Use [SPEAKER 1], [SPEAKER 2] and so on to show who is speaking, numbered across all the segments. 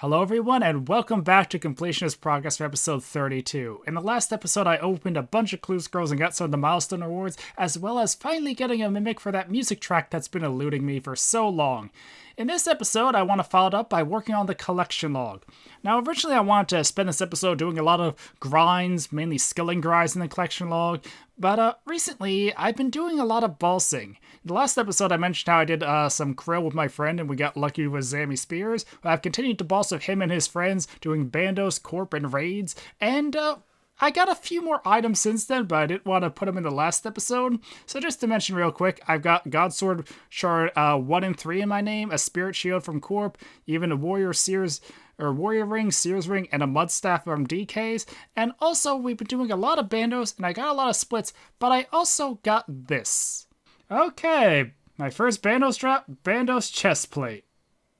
[SPEAKER 1] Hello everyone, and welcome back to Completionist Progress for episode 32. In the last episode, I opened a bunch of clue scrolls and got some of the milestone rewards, as well as finally getting a mimic for that music track that's been eluding me for so long. In this episode, I want to follow it up by working on the collection log. Now, originally I wanted to spend this episode doing a lot of grinds, mainly skilling grinds in the collection log, but recently I've been doing a lot of balsing. In the last episode, I mentioned how I did some krill with my friend and we got lucky with Zammy Spears. I've continued to balsa with him and his friends, doing bandos, corp, and raids, and I got a few more items since then, but I didn't want to put them in the last episode. So just to mention real quick, I've got Godsword Shard 1 and 3 in my name, a Spirit Shield from Corp, even a Warrior Ring, Sears Ring, and a Mud Staff from DKs. And also, we've been doing a lot of bandos, and I got a lot of splits, but I also got this. Okay, my first bandos drop, bandos chest plate.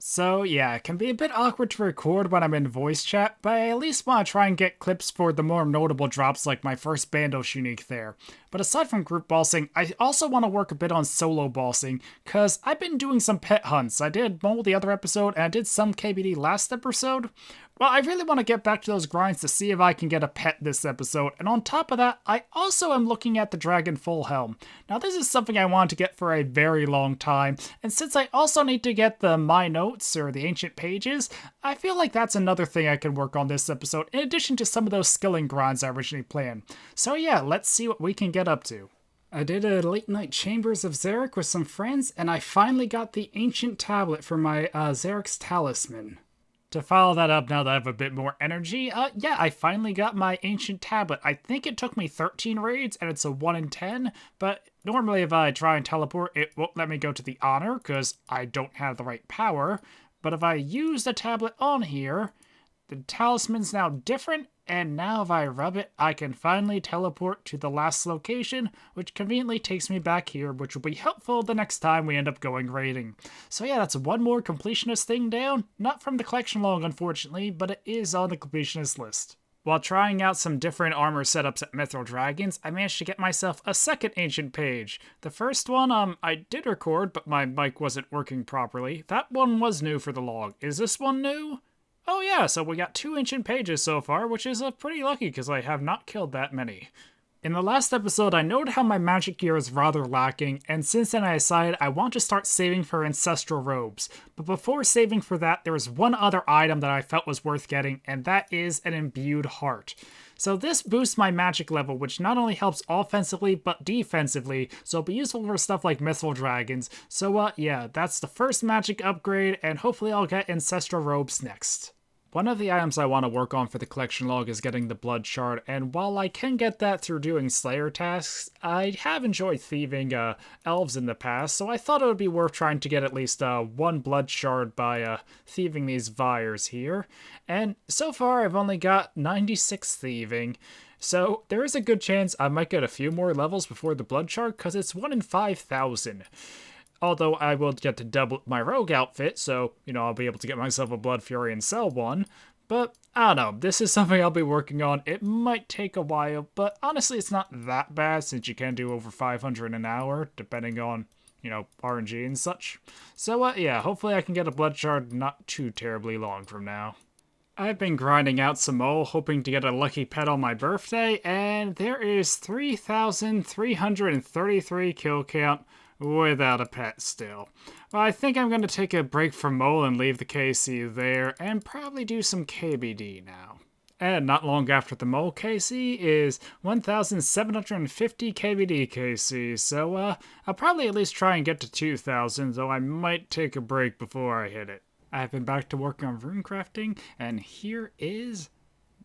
[SPEAKER 1] So yeah, it can be a bit awkward to record when I'm in voice chat, but I at least want to try and get clips for the more notable drops like my first Bandos unique there. But aside from group balsing, I also want to work a bit on solo balsing, cause I've been doing some pet hunts. I did Mole the other episode, and I did some KBD last episode. Well, I really want to get back to those grinds to see if I can get a pet this episode, and on top of that, I also am looking at the Dragon Full Helm. Now this is something I wanted to get for a very long time, and since I also need to get the My Notes, or the Ancient Pages, I feel like that's another thing I can work on this episode, in addition to some of those skilling grinds I originally planned. So yeah, let's see what we can get up to. I did a late night Chambers of Xeric with some friends, and I finally got the Ancient Tablet for my Xeric's Talisman. To follow that up now that I have a bit more energy, yeah, I finally got my Ancient Tablet. I think it took me 13 raids, and it's a 1 in 10, but normally if I try and teleport, it won't let me go to the honor, because I don't have the right power. But if I use the tablet on here, the talisman's now different, and now if I rub it, I can finally teleport to the last location, which conveniently takes me back here, which will be helpful the next time we end up going raiding. So yeah, that's one more completionist thing down. Not from the collection log, unfortunately, but it is on the completionist list. While trying out some different armor setups at Mithril Dragons, I managed to get myself a second Ancient Page. The first one, I did record, but my mic wasn't working properly. That one was new for the log. Is this one new? Oh yeah, so we got 2 Ancient Pages so far, which is pretty lucky because I have not killed that many. In the last episode, I noted how my magic gear is rather lacking, and since then I decided I want to start saving for Ancestral Robes. But before saving for that, there was one other item that I felt was worth getting, and that is an Imbued Heart. So this boosts my magic level, which not only helps offensively, but defensively, so it'll be useful for stuff like Mithril Dragons. So yeah, that's the first magic upgrade, and hopefully I'll get Ancestral Robes next. One of the items I want to work on for the collection log is getting the Blood Shard, and while I can get that through doing Slayer tasks, I have enjoyed thieving elves in the past, so I thought it would be worth trying to get at least 1 Blood Shard by thieving these Vyres here. And so far I've only got 96 thieving, so there is a good chance I might get a few more levels before the Blood Shard, because it's 1 in 5,000. Although I will get to double my rogue outfit, so, I'll be able to get myself a Blood Fury and sell one. But, I don't know, this is something I'll be working on. It might take a while, but honestly it's not that bad since you can do over 500 an hour, depending on, RNG and such. So, yeah, hopefully I can get a Blood Shard not too terribly long from now. I've been grinding out some more, hoping to get a lucky pet on my birthday, and there is 3,333 kill count, without a pet still. Well, I think I'm going to take a break from Mole and leave the KC there, and probably do some KBD now. And not long after the Mole KC is 1,750 KBD KC, so I'll probably at least try and get to 2,000, though I might take a break before I hit it. I've been back to working on rune crafting, and here is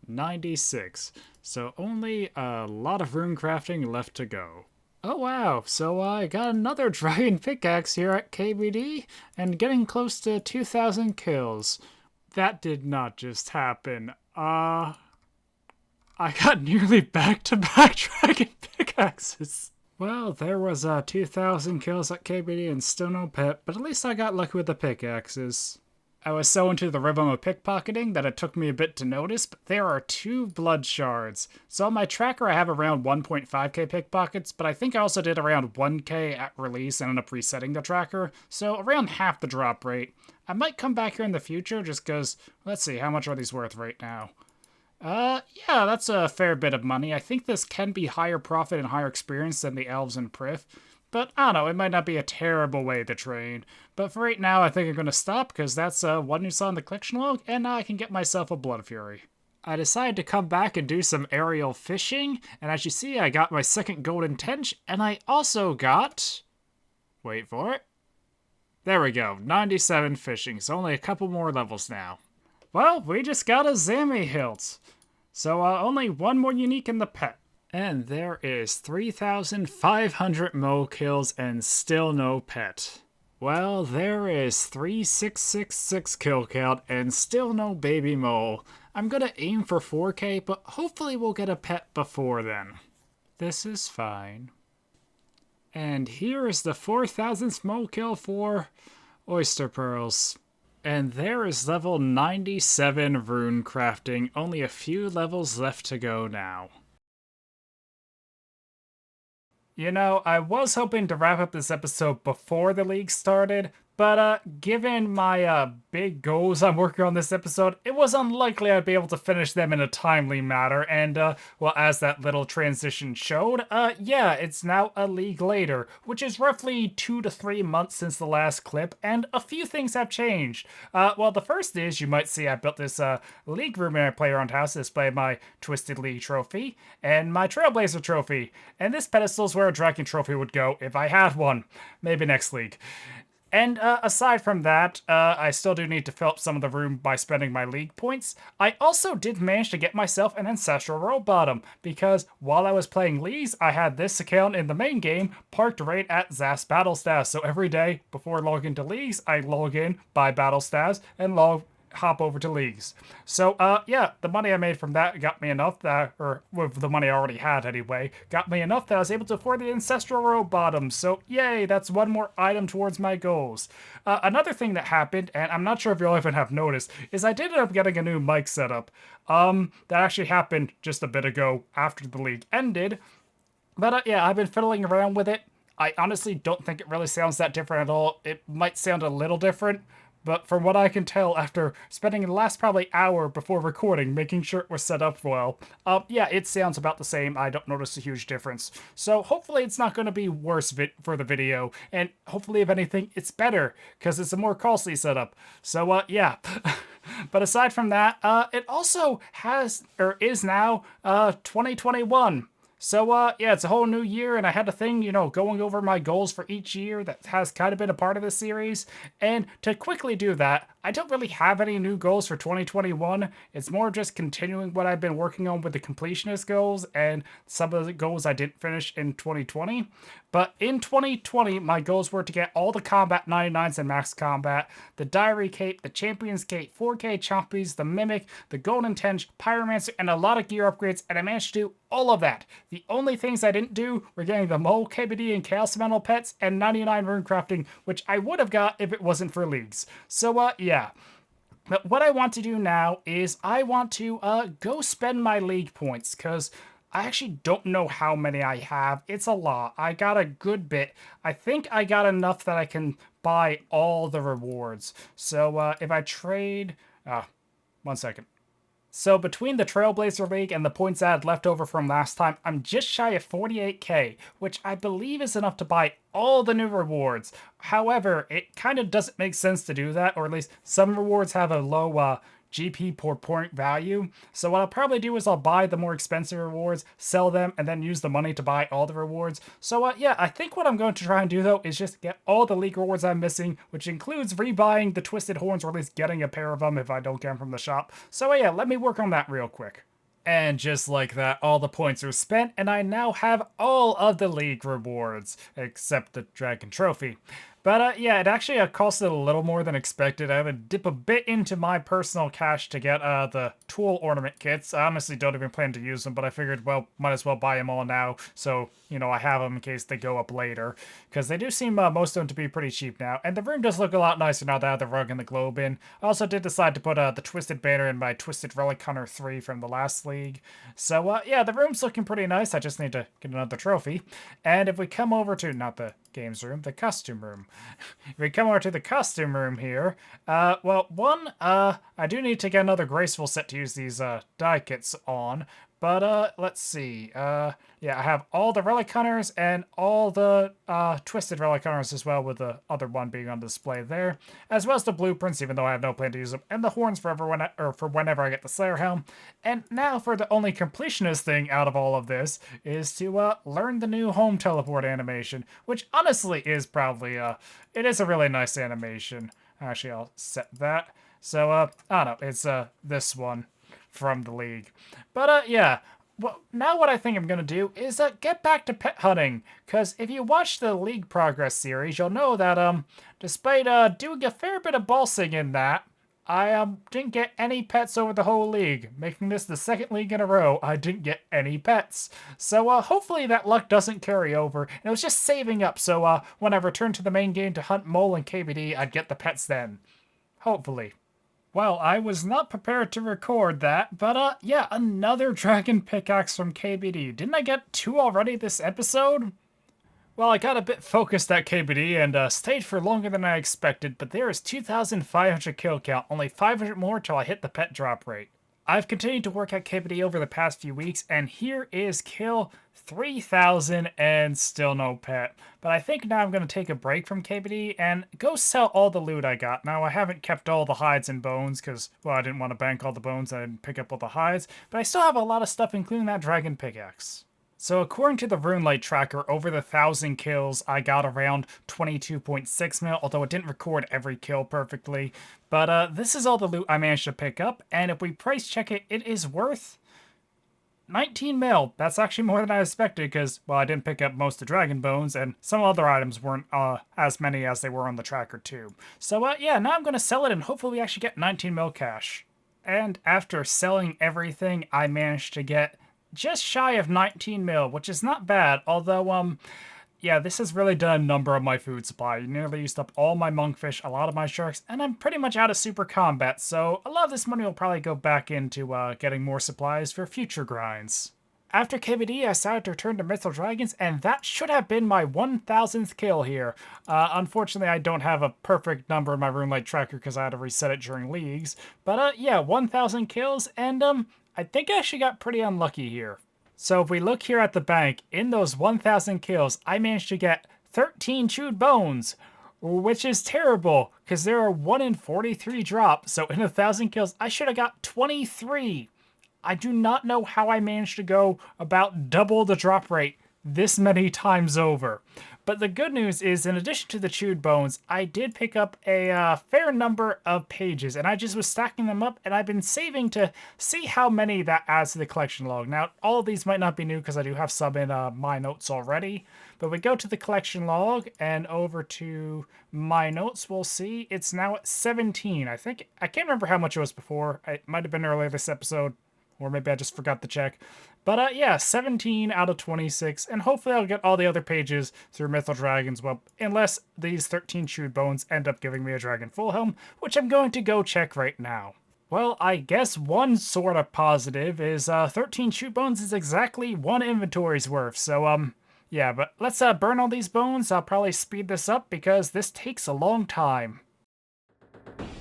[SPEAKER 1] 96. So only a lot of rune crafting left to go. Oh wow, so I got another dragon pickaxe here at KBD, and getting close to 2,000 kills. That did not just happen. I got nearly back-to-back dragon pickaxes. Well, there was 2,000 kills at KBD and still no pet, but at least I got lucky with the pickaxes. I was so into the rhythm of pickpocketing that it took me a bit to notice, but there are 2 blood shards. So on my tracker I have around 1.5k pickpockets, but I think I also did around 1k at release and ended up resetting the tracker, so around half the drop rate. I might come back here in the future just because, let's see, how much are these worth right now? Yeah, that's a fair bit of money. I think this can be higher profit and higher experience than the elves and Prith. But I don't know, it might not be a terrible way to train. But for right now, I think I'm going to stop because that's one you saw in the collection log, and now I can get myself a Blood Fury. I decided to come back and do some aerial fishing, and as you see, I got my second golden tench, and I also got... Wait for it. There we go, 97 fishing, so only a couple more levels now. Well, we just got a Zami hilt. So only one more unique in the pet. And there is 3,500 mole kills and still no pet. Well, there is 3,666 kill count and still no baby mole. I'm gonna aim for 4k, but hopefully we'll get a pet before then. This is fine. And here is the 4,000th mole kill for Oyster Pearls. And there is level 97 rune crafting, only a few levels left to go now. You know, I was hoping to wrap up this episode before the league started, but given my big goals I'm working on this episode, it was unlikely I'd be able to finish them in a timely manner, and well, as that little transition showed, yeah, it's now a league later, which is roughly 2 to 3 months since the last clip, and a few things have changed. Well, the first is, you might see I built this league room in my player on house to display my Twisted League trophy, and my Trailblazer trophy, and this pedestal is where a Dragon trophy would go if I had one. Maybe next league. And aside from that, I still do need to fill up some of the room by spending my league points. I also did manage to get myself an Ancestral Robe Bottom, because while I was playing leagues, I had this account in the main game parked right at Zas Battle Stats. So every day before logging into leagues, I log in, buy Battle Stats, and hop over to leagues. So yeah, the money I made from that got me enough that, or with the money I already had anyway, got me enough that I was able to afford the Ancestral Robe Bottoms. So yay, that's one more item towards my goals. Another thing that happened, and I'm not sure if you'll even have noticed, is I did end up getting a new mic setup. That actually happened just a bit ago after the league ended. But yeah, I've been fiddling around with it. I honestly don't think it really sounds that different at all. It might sound a little different, but from what I can tell after spending the last probably hour before recording making sure it was set up well, yeah, it sounds about the same. I don't notice a huge difference. So hopefully it's not going to be worse for the video, and hopefully if anything, it's better, because it's a more costly setup. So yeah. But aside from that, it also has, or is now, 2021. So, yeah, it's a whole new year, and I had a thing, you know, going over my goals for each year that has kind of been a part of this series. And to quickly do that, I don't really have any new goals for 2021. It's more just continuing what I've been working on with the completionist goals and some of the goals I didn't finish in 2020. But in 2020, my goals were to get all the Combat 99s and Max Combat, the Diary Cape, the Champion's Cape, 4K Chompies, the Mimic, the Golden Tench, Pyromancer, and a lot of gear upgrades, and I managed to do all of that. The only things I didn't do were getting the Mole, KBD, and Chaos Elemental pets, and 99 rune crafting, which I would have got if it wasn't for leagues. So, yeah. But what I want to do now is I want to go spend my league points, because I actually don't know how many I have. It's a lot. I got a good bit. I think I got enough that I can buy all the rewards. So if I trade... 1 second. So between the Trailblazer League and the points I had left over from last time, I'm just shy of 48k, which I believe is enough to buy all the new rewards. However, it kind of doesn't make sense to do that, or at least some rewards have a low GP per point value. So what I'll probably do is I'll buy the more expensive rewards, sell them, and then use the money to buy all the rewards. So yeah, I think what I'm going to try and do though is just get all the league rewards I'm missing, which includes rebuying the Twisted Horns, or at least getting a pair of them if I don't get them from the shop. So yeah, let me work on that real quick. And just like that, all the points are spent, and I now have all of the league rewards, except the Dragon Trophy. But yeah, it actually costed a little more than expected. I had to dip a bit into my personal cash to get the tool ornament kits. I honestly don't even plan to use them, but I figured, well, might as well buy them all now, so, you know, I have them in case they go up later. Because they do seem, most of them to be pretty cheap now. And the room does look a lot nicer now that I have the rug and the globe in. I also did decide to put the Twisted Banner in my Twisted Relic Hunter 3 from the last league. So, yeah, the room's looking pretty nice. I just need to get another trophy. And if we come over to, not the games room, the costume room. If we come over to the costume room here, well, one, I do need to get another graceful set to use these die kits on, but let's see. Yeah, I have all the Relic Hunters and all the Twisted Relic Hunters as well, with the other one being on display there, as well as the blueprints, even though I have no plan to use them, and the horns for whenever I get the Slayer Helm. And now for the only completionist thing out of all of this is to learn the new home teleport animation, which honestly is probably it is a really nice animation. Actually, I'll set that. So I don't know, it's this one from the league. But yeah, well, now what I think I'm gonna do is get back to pet hunting, because if you watch the League Progress series, you'll know that despite doing a fair bit of bossing in that, I didn't get any pets over the whole league, making this the second league in a row I didn't get any pets. So hopefully that luck doesn't carry over, and it was just saving up, so when I return to the main game to hunt Mole and KBD, I'd get the pets then. Hopefully. Well, I was not prepared to record that, but yeah, another dragon pickaxe from KBD. Didn't I get 2 already this episode? Well, I got a bit focused at KBD and stayed for longer than I expected, but there is 2,500 kill count, only 500 more till I hit the pet drop rate. I've continued to work at KBD over the past few weeks, and here is kill 3,000 and still no pet. But I think now I'm going to take a break from KBD and go sell all the loot I got. Now, I haven't kept all the hides and bones because, well, I didn't want to bank all the bones. I didn't pick up all the hides, but I still have a lot of stuff, including that dragon pickaxe. So according to the RuneLight tracker, over the 1,000 kills, I got around 22.6 mil, although it didn't record every kill perfectly. But this is all the loot I managed to pick up, and if we price check it, it is worth 19 mil. That's actually more than I expected because, well, I didn't pick up most of the dragon bones, and some other items weren't as many as they were on the tracker too. So yeah, now I'm going to sell it, and hopefully we actually get 19 mil cash. And after selling everything, I managed to get just shy of 19 mil, which is not bad, although, yeah, this has really done a number of my food supply. I nearly used up all my monkfish, a lot of my sharks, and I'm pretty much out of super combat, so a lot of this money will probably go back into getting more supplies for future grinds. After KBD, I decided to return to Mythal Dragons, and that should have been my 1,000th kill here. Unfortunately, I don't have a perfect number in my RuneLight tracker because I had to reset it during leagues, but yeah, 1,000 kills, and I think I actually got pretty unlucky here. So if we look here at the bank, in those 1,000 kills, I managed to get 13 chewed bones, which is terrible, because there are 1 in 43 drop, so in 1,000 kills, I should have got 23. I do not know how I managed to go about double the drop rate this many times over. But the good news is, in addition to the chewed bones, I did pick up a fair number of pages, and I just was stacking them up, and I've been saving to see how many that adds to the collection log. Now, all of these might not be new because I do have some in my notes already, but we go to the collection log and over to my notes, we'll see it's now at 17. I can't remember how much it was before. It might have been earlier this episode, or maybe I just forgot to check. But yeah, 17 out of 26, and hopefully I'll get all the other pages through Mythal Dragons, well, unless these 13 chewed bones end up giving me a Dragon Full Helm, which I'm going to go check right now. Well, I guess one sort of positive is 13 chewed bones is exactly 1 inventory's worth, so yeah, but let's burn all these bones. I'll probably speed this up because this takes a long time.
[SPEAKER 2] Thank you.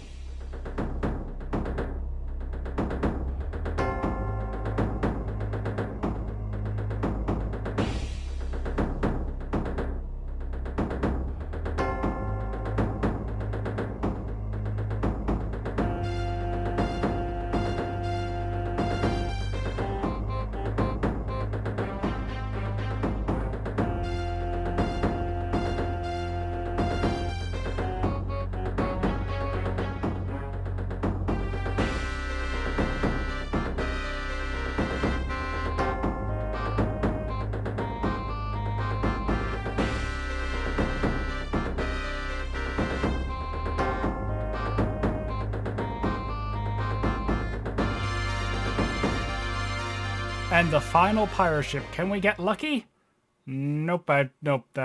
[SPEAKER 1] And the final pirate ship. Can we get lucky? Nope, I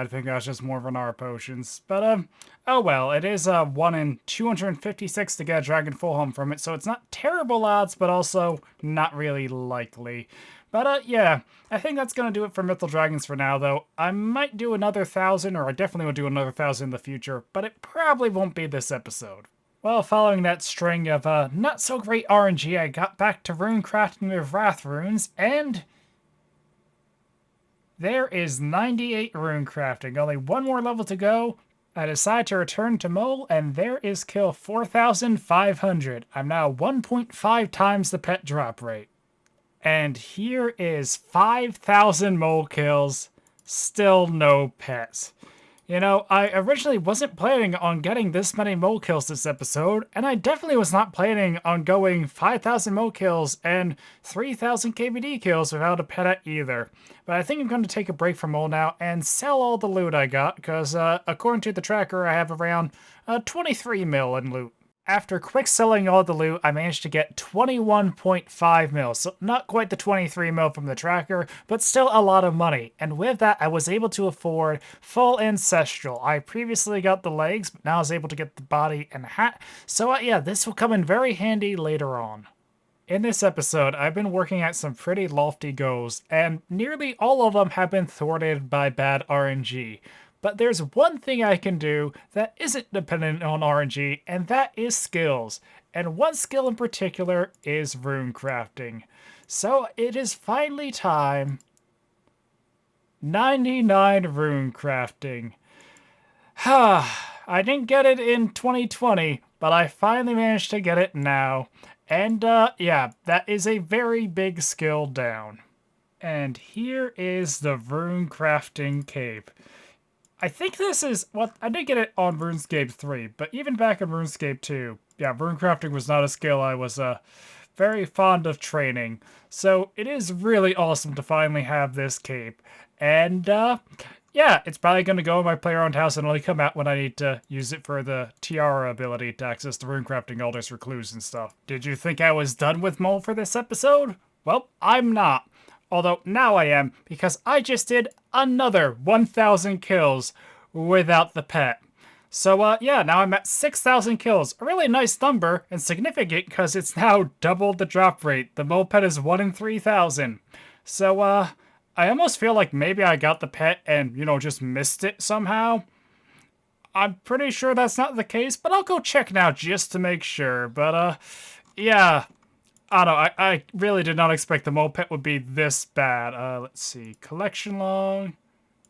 [SPEAKER 1] think that's just more of an R potions. But, oh well, it is 1 in 256 to get a Dragon Full Home from it, so it's not terrible odds, but also not really likely. But, yeah, I think that's gonna do it for Mythal Dragons for now, though. I might do another 1,000, or I definitely will do another 1,000 in the future, but it probably won't be this episode. Well, following that string of, not so great RNG, I got back to rune crafting with Wrath runes, and there is 98 rune crafting. Only one more level to go. I decide to return to Mole, and there is kill 4,500. I'm now 1.5 times the pet drop rate. And here is 5,000 mole kills. Still no pets. You know, I originally wasn't planning on getting this many mole kills this episode, and I definitely was not planning on going 5,000 mole kills and 3,000 KBD kills without a pet either. But I think I'm going to take a break from mole now and sell all the loot I got, because according to the tracker I have around 23 mil in loot. After quick selling all the loot, I managed to get 21.5 mil, so not quite the 23 mil from the tracker, but still a lot of money. And with that, I was able to afford full Ancestral. I previously got the legs, but now I was able to get the body and hat, so yeah, this will come in very handy later on. In this episode, I've been working at some pretty lofty goals, and nearly all of them have been thwarted by bad RNG. But there's one thing I can do that isn't dependent on RNG, and that is skills. And one skill in particular is rune crafting. So it is finally time. 99 rune crafting. I didn't get it in 2020, but I finally managed to get it now. And yeah, that is a very big skill down. And here is the rune crafting cape. I think this is, well, I did get it on RuneScape 3, but even back in RuneScape 2, yeah, runecrafting was not a skill I was very fond of training. So it is really awesome to finally have this cape. And yeah, it's probably going to go in my player-owned house and only come out when I need to use it for the Tiara ability to access the runecrafting altars for clues and stuff. Did you think I was done with Mole for this episode? Well, I'm not. Although now I am, because I just did another 1,000 kills without the pet. So yeah, now I'm at 6,000 kills. A really nice number, and significant because it's now doubled the drop rate. The mole pet is 1 in 3,000. So I almost feel like maybe I got the pet and, you know, just missed it somehow. I'm pretty sure that's not the case, but I'll go check now just to make sure. But yeah. I don't know, I really did not expect the mole pet would be this bad. Let's see, collection log,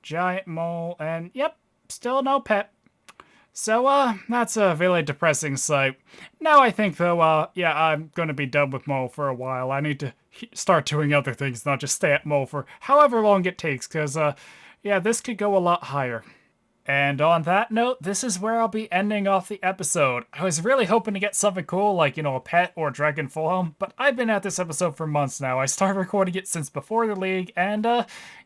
[SPEAKER 1] giant mole, and yep, still no pet. So, that's a really depressing sight. Now I think, though, yeah, I'm gonna be done with mole for a while. I need to start doing other things, not just stay at mole for however long it takes, because, yeah, this could go a lot higher. And on that note, this is where I'll be ending off the episode. I was really hoping to get something cool, like, you know, a pet or a Dragon Full Home, but I've been at this episode for months now. I started recording it since before the league, and,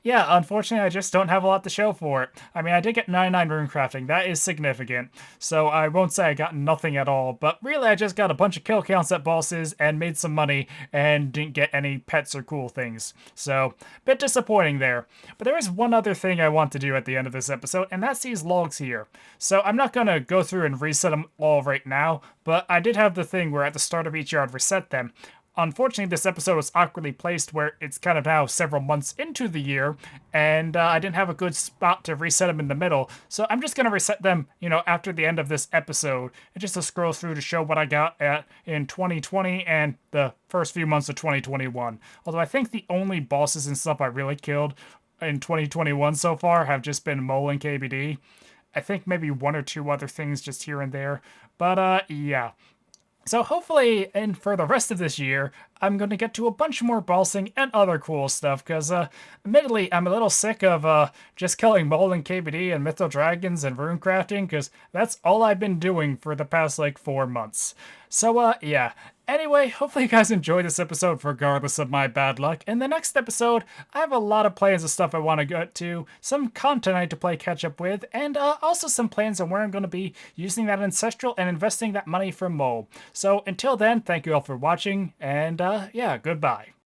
[SPEAKER 1] yeah, unfortunately, I just don't have a lot to show for it. I mean, I did get 99 rune crafting. That is significant. So I won't say I got nothing at all, but really, I just got a bunch of kill counts at bosses and made some money and didn't get any pets or cool things. So, bit disappointing there. But there is one other thing I want to do at the end of this episode, and that's these logs here. So I'm not going to go through and reset them all right now, but I did have the thing where at the start of each year I'd reset them. Unfortunately, this episode was awkwardly placed where it's kind of now several months into the year, and I didn't have a good spot to reset them in the middle, so I'm just going to reset them, you know, after the end of this episode, and just to scroll through to show what I got at in 2020 and the first few months of 2021. Although I think the only bosses and stuff I really killed in 2021 so far have just been Mole and KBD. I think maybe one or two other things just here and there, but yeah. So hopefully, and for the rest of this year, I'm going to get to a bunch more bossing and other cool stuff, because admittedly, I'm a little sick of just killing Mole and KBD and Mythal Dragons and runecrafting, because that's all I've been doing for the past, like, 4 months. So, yeah. Anyway, hopefully you guys enjoyed this episode regardless of my bad luck. In the next episode, I have a lot of plans of stuff I want to get to, some content I need to play catch up with, and also some plans on where I'm going to be using that Ancestral and investing that money from Mole. So until then, thank you all for watching, and yeah, goodbye.